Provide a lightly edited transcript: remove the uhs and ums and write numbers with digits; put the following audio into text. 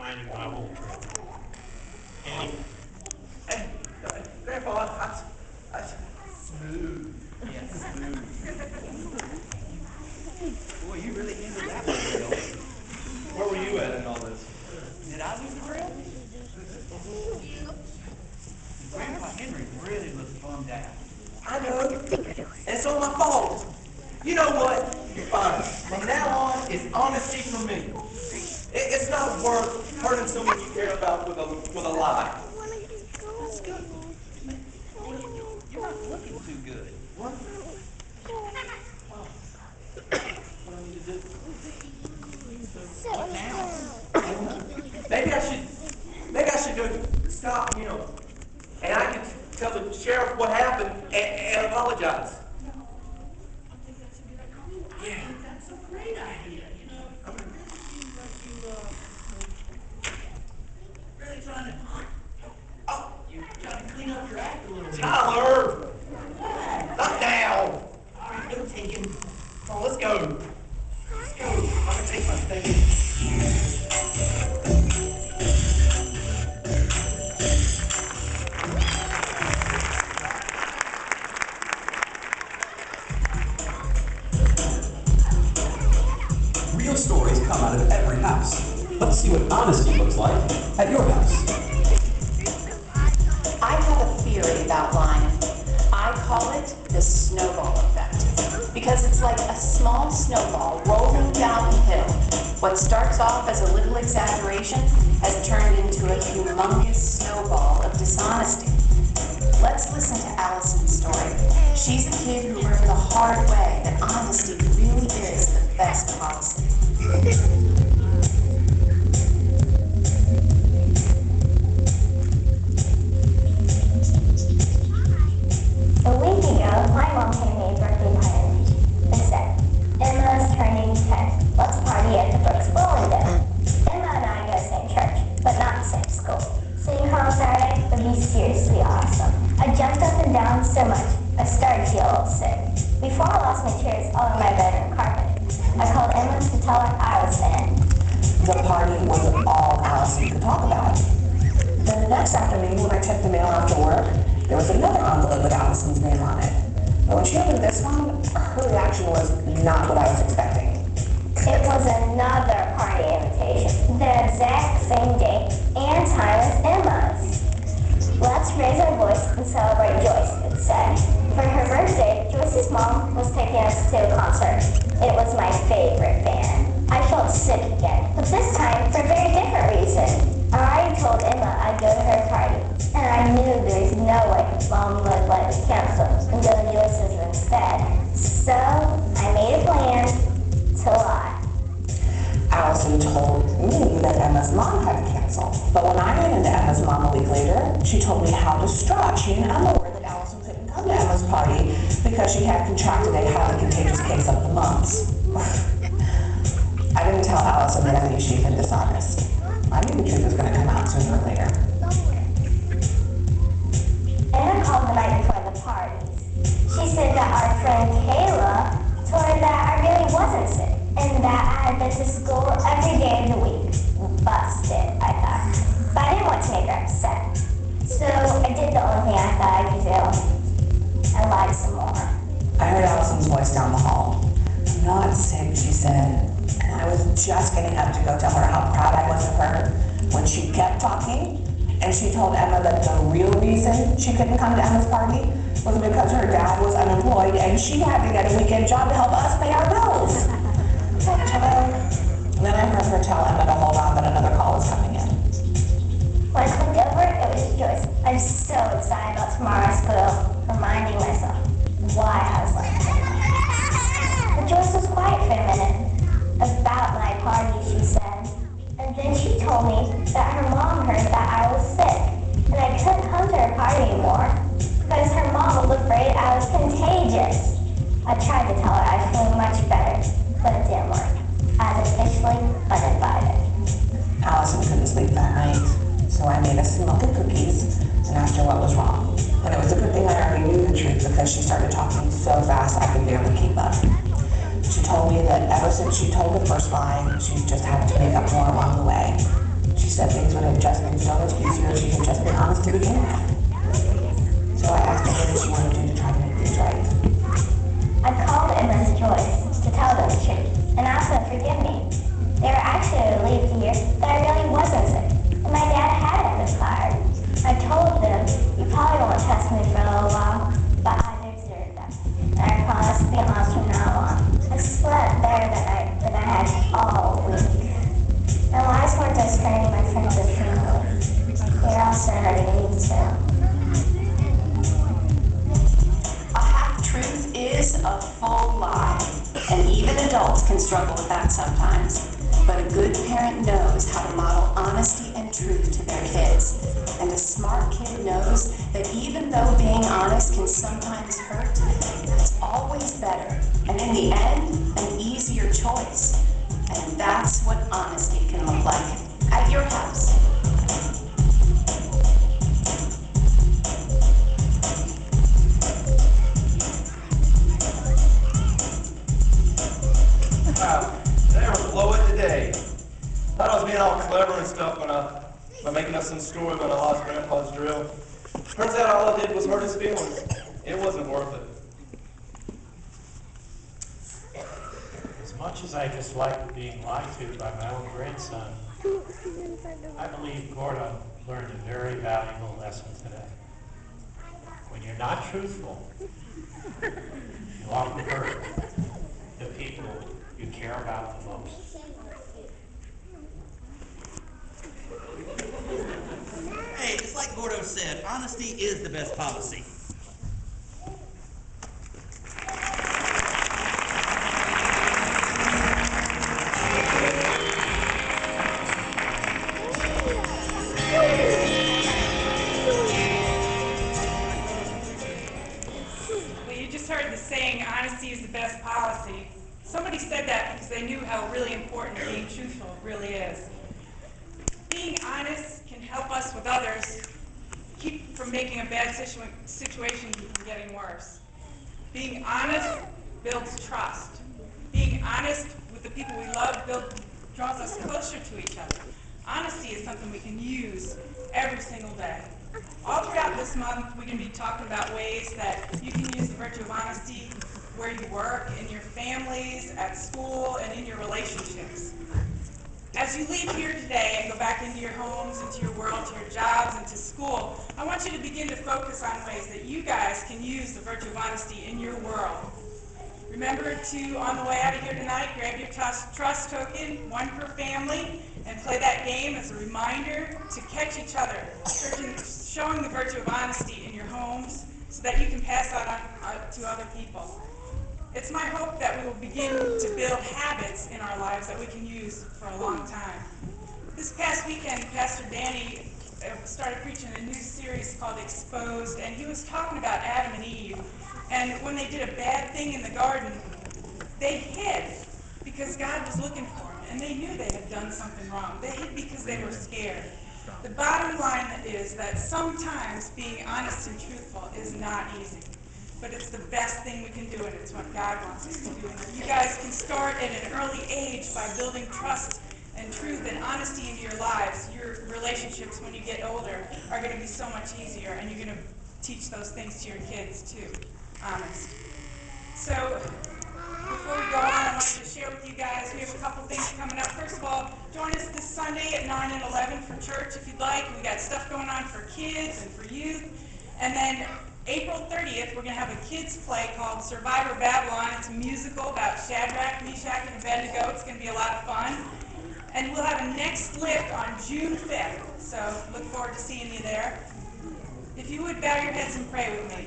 finding Bible. Kenny? Hey, Grandpa, that's smooth. Yeah, smooth. Boy, you really handled that one well. Where were you at in all this? Did I lose the grill? Grandpa Henry really looks bummed out. I know. It's all my fault. You know what? You're fine. From now on, it's honesty for me. It's not worth hurting someone you care about with a lie. That's good. You're not looking too good. What? Oh. What do I need to do? What now? Maybe I should go stop him. And I can tell the sheriff what happened and apologize. Yeah, that's a great idea, you know. Really trying to, you're trying to clean up your act a little bit. Tyler! Not now! All right, no taking. Come on, let's go. Let's go. I'm gonna take my thing. Real stories come out of every house. Let's see what honesty looks like at your house. I have a theory about lying. I call it the snowball effect. Because it's like a small snowball rolling down the hill. What starts off as a little exaggeration has turned into a humongous snowball of dishonesty. Let's listen to Allison's story. She's a kid who learned the hard way that honesty really is the best policy. A week ago, my mom came to me a birthday party and said, Emma's turning 10. Let's party at the Brooks Bowling Dinner. Emma and I go to the same church, but not the same school. Singing home Saturday would be seriously awesome. I jumped up and down so much, I started to feel a little sick. Before I lost my tears all over my bedroom carpet, I called Emma to tell her I was in. The party wasn't all Allison could talk about. Then the next afternoon, when I checked the mail after work, there was another envelope with Allison's name on it. But when she opened this one, her reaction was not what I was expecting. It was another party invitation, the exact same day and time as Emma's. Let's raise our voice and celebrate Joyce, it said. For her birthday, Joyce's mom was taking us to a concert. It was my favorite band. I felt sick again, but this time for a very different reason. I already told Emma I'd go to her party, and I knew there was no way Mom would let me cancel and go to Joyce's instead. So I made a plan to lie. Allison told me that Emma's mom had to cancel. But when I ran into Emma's mom a week later, she told me how distraught she and Emma were that Allison couldn't come to Emma's party because she had contracted a highly contagious case of the mumps. I didn't tell Allison that I knew she'd been dishonest. I knew the truth was going to come out sooner or later. Emma called the night before the party. She said that our friend Kayla told her that I really wasn't sick and that I had been to school every day of the week. Busted, I thought. But I didn't want to make her upset. So I did the only thing I thought I could do. I lied some more. I heard Allison's voice down the hall. I'm not sick, she said. And I was just getting up to go tell her how proud I was of her when she kept talking, and she told Emma that the real reason she couldn't come to Emma's party was because her dad was unemployed and she had to get a weekend job to help us pay our bills. And then I heard her tell Emma to hold on that another call was coming in. When I looked over, it was Joyce. I'm so excited about tomorrow's school, reminding myself why I was like that. But Joyce was quiet for a minute. About my party, she said. And then she told me that her mom heard that I was sick, and I couldn't come to her party anymore because her mom was afraid I was contagious. I tried to tell her I was feeling much better, but it didn't work. I was officially uninvited. Allison couldn't sleep that night, so I made us some milk and cookies and asked her what was wrong. And it was a good thing I already knew the truth because she started talking so fast I could barely keep up. She told me that ever since she told the first lie, she's just had to make up more along the way. She said so much easier if she had just been honest to begin with. So I asked her what she wanted to do to try to make things right. I called Emma's Joyce to tell them the truth and ask them to forgive me. They were actually relieved to hear that I really wasn't sick, and my dad hadn't been fired. I told them, you probably won't trust me for a little while, but I deserve them. And I promised to be honest from now on. I slept better than I had all week. My lives weren't just hurting my friends and family. They're also hurting me too. A half-truth is a full lie, and even adults can struggle with that sometimes. But a good parent knows how to model honesty and truth to their kids. And a smart kid knows that even though being honest can sometimes hurt, it's always better, and in the end, an easier choice. And that's what honesty can look like at your house. Wow, they were blowing today. Thought I was being all clever and stuff by making up some story about I lost Grandpa's drill. Turns out all I did was hurt his feelings. It wasn't worth it. As much as I dislike being lied to by my own grandson, I believe Gordo learned a very valuable lesson today. When you're not truthful, you often hurt the people you care about the most. Hey, just like Gordo said, honesty is the best policy. Well, you just heard the saying, honesty is the best policy. Somebody said that because they knew how really important being truthful really is. Being honest can help us with others keep from making a bad situation from getting worse. Being honest builds trust. Being honest with the people we love draws us closer to each other. Honesty is something we can use every single day. All throughout this month, we're going to be talking about ways that you can use the virtue of honesty where you work, in your families, at school, and in your relationships. As you leave here today and go back into your homes, into your world, to your jobs, and to school, I want you to begin to focus on ways that you guys can use the virtue of honesty in your world. Remember to, on the way out of here tonight, grab your trust token, one per family, and play that game as a reminder to catch each other, showing the virtue of honesty in your homes so that you can pass that on to other people. It's my hope that we will begin to build habits in our lives that we can use for a long time. This past weekend, Pastor Danny started preaching a new series called Exposed, and he was talking about Adam and Eve. And when they did a bad thing in the garden, they hid because God was looking for them, and they knew they had done something wrong. They hid because they were scared. The bottom line is that sometimes being honest and truthful is not easy. But it's the best thing we can do, and it's what God wants us to do. And if you guys can start at an early age by building trust and truth and honesty into your lives, your relationships when you get older are going to be so much easier, and you're going to teach those things to your kids too. Honest. So, before we go on, I wanted to share with you guys, we have a couple things coming up. First of all, join us this Sunday at 9 and 11 for church if you'd like. We got stuff going on for kids and for youth. And then April 30th, we're going to have a kids play called Survivor Babylon. It's a musical about Shadrach, Meshach, and Abednego. It's going to be a lot of fun. And we'll have a next lift on June 5th. So look forward to seeing you there. If you would bow your heads and pray with me.